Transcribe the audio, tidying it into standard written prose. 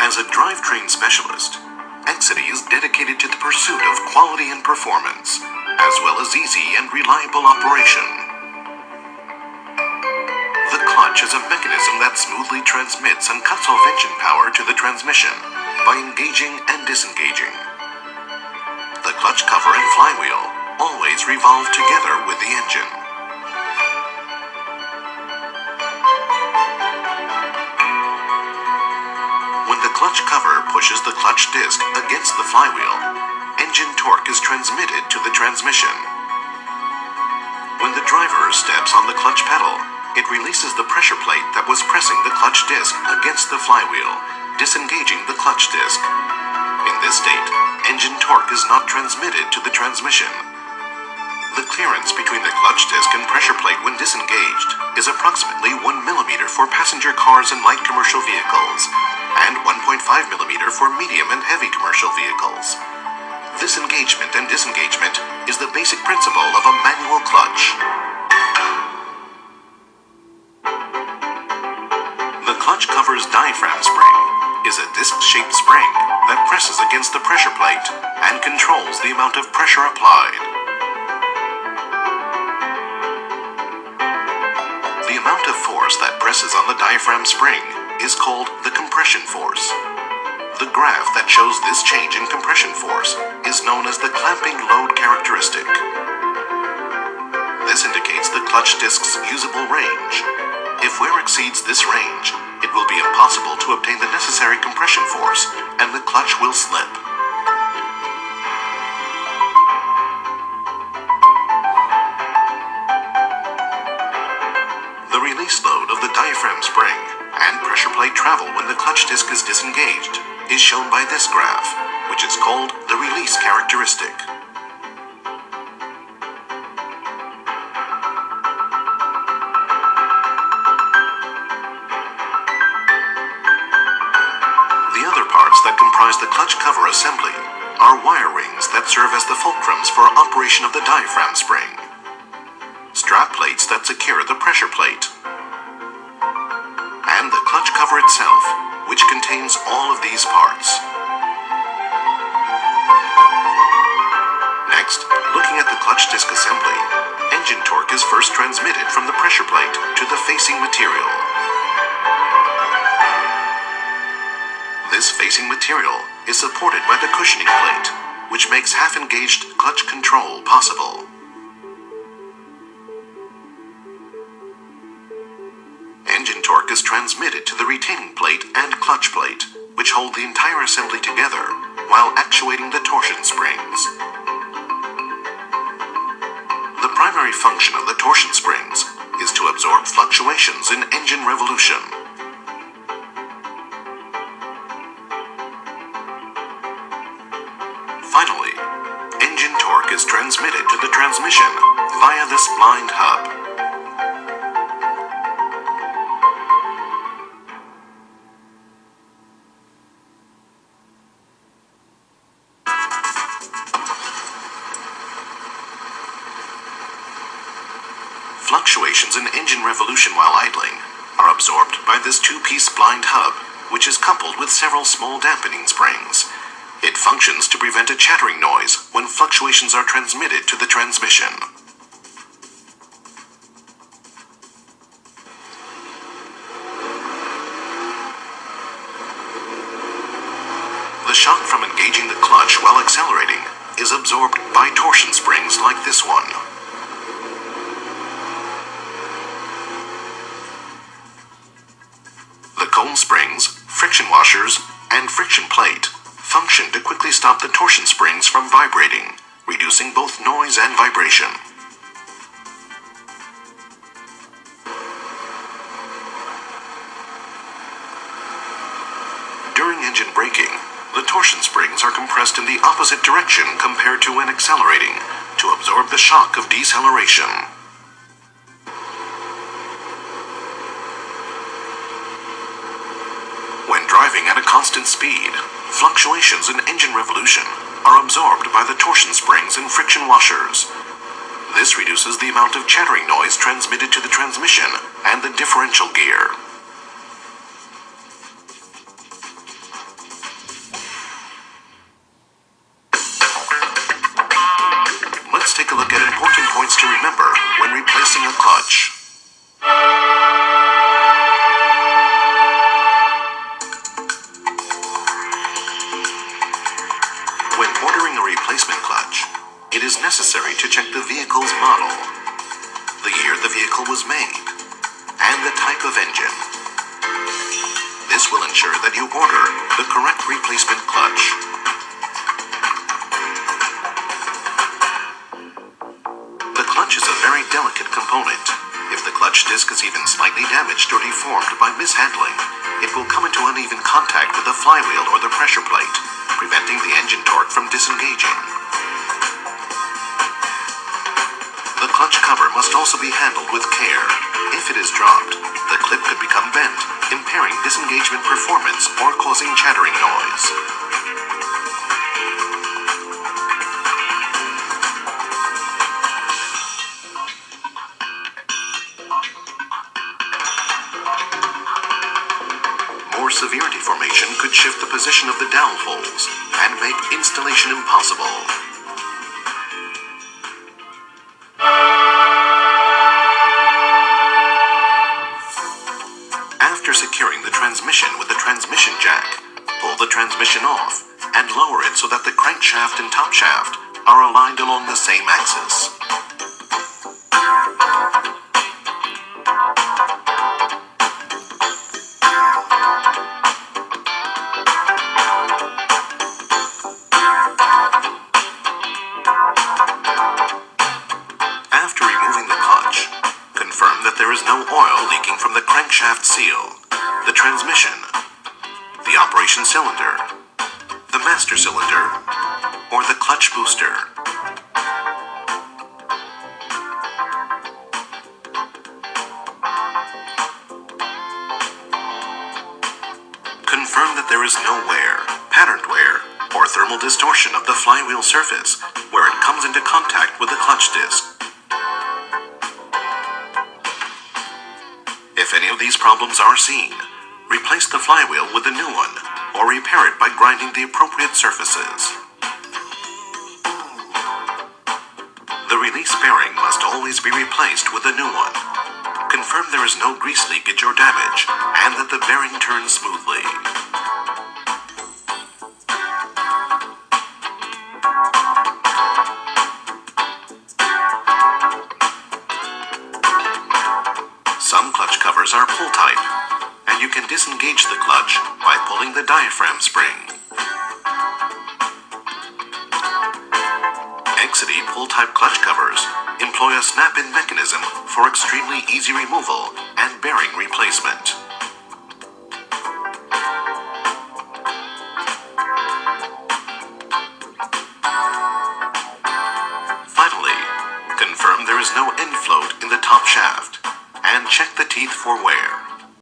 As a drivetrain specialist, Exidy is dedicated to the pursuit of quality and performance, as well as easy and reliable operation. The clutch is a mechanism that smoothly transmits and cuts off engine power to the transmission by engaging and disengaging. The clutch cover and flywheel always revolve together with the engine. When the clutch cover pushes the clutch disc against the flywheel, engine torque is transmitted to the transmission. When the driver steps on the clutch pedal, it releases the pressure plate that was pressing the clutch disc against the flywheel, disengaging the clutch disc. In this state, engine torque is not transmitted to the transmission. The clearance between the clutch disc and pressure plate when disengaged is approximately 1 millimeter for passenger cars and light commercial vehicles, and 1.5 millimeter for medium and heavy commercial vehicles. This engagement and disengagement is the basic principle of a manual clutch. The clutch cover's diaphragm spring is a disc-shaped spring that presses against the pressure plate and controls the amount of pressure applied. The amount of force that presses on the diaphragm spring is called the compression force. The graph that shows this change in compression force is known as the clamping load characteristic. This indicates the clutch disc's usable range. If wear exceeds this range, it will be impossible to obtain the necessary compression force, and the clutch will slip. The release load of the diaphragm spring and pressure plate travel when the clutch disc is disengaged is shown by this graph, which is called the release characteristic. That comprise the clutch cover assembly are wire rings that serve as the fulcrums for operation of the diaphragm spring, strap plates that secure the pressure plate, and the clutch cover itself, which contains all of these parts. Next, looking at the clutch disc assembly, engine torque is first transmitted from the pressure plate to the facing material. This facing material is supported by the cushioning plate, which makes half-engaged clutch control possible. Engine torque is transmitted to the retaining plate and clutch plate, which hold the entire assembly together while actuating the torsion springs. The primary function of the torsion springs is to absorb fluctuations in engine revolution. Finally, engine torque is transmitted to the transmission via this blind hub. Fluctuations in engine revolution while idling are absorbed by this two-piece blind hub, which is coupled with several small dampening springs. It functions to prevent a chattering noise when fluctuations are transmitted to the transmission. The shock from engaging the clutch while accelerating is absorbed by torsion springs like this one. The cone springs, friction washers, and friction plate function to quickly stop the torsion springs from vibrating, reducing both noise and vibration. During engine braking, the torsion springs are compressed in the opposite direction compared to when accelerating, to absorb the shock of deceleration. When driving at a constant speed, fluctuations in engine revolution are absorbed by the torsion springs and friction washers. This reduces the amount of chattering noise transmitted to the transmission and the differential gear. This will ensure that you order the correct replacement clutch. The clutch is a very delicate component. If the clutch disc is even slightly damaged or deformed by mishandling, it will come into uneven contact with the flywheel or the pressure plate, preventing the engine torque from disengaging. The clutch cover must also be handled with care. If it is dropped, the clip could become bent, impairing disengagement performance or causing chattering noise. More severe deformation could shift the position of the dowel holes and make installation impossible. After securing the transmission with the transmission jack, pull the transmission off and lower it so that the crankshaft and top shaft are aligned along the same axis. After removing the clutch, confirm that there is no oil leaking from the crankshaft seal, the transmission, the operation cylinder, the master cylinder, or the clutch booster. Confirm that there is no wear, patterned wear, or thermal distortion of the flywheel surface where it comes into contact with the clutch disc. If any of these problems are seen, replace the flywheel with a new one or repair it by grinding the appropriate surfaces. The release bearing must always be replaced with a new one. Confirm there is no grease leakage or damage and that the bearing turns smoothly. Some clutch covers are pull type, and you can disengage the clutch by pulling the diaphragm spring. Exidy pull-type clutch covers employ a snap-in mechanism for extremely easy removal and bearing replacement.